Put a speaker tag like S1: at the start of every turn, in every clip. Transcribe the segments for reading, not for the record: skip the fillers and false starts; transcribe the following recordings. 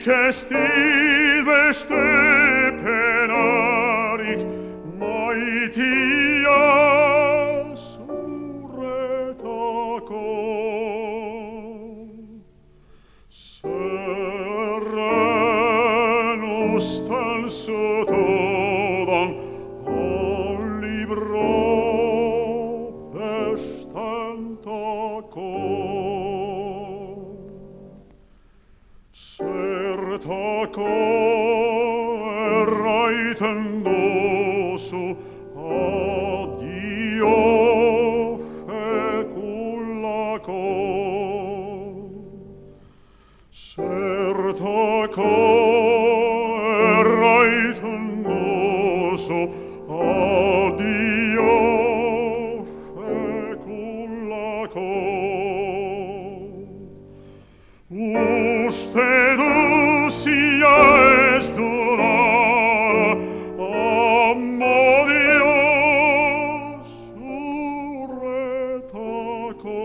S1: Stid bestepenarik, maitia suretako. Serenus tal sotodan, libro estantako. Certaco erraitendosu, addio feculaco. Certaco erraitendosu, addio feculaco. Ustedusia est donara, ammodio surretaco.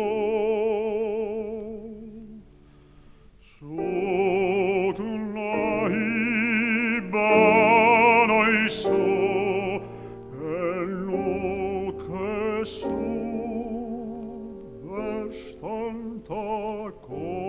S1: Sogna hibanoiso, en nuce subestantako.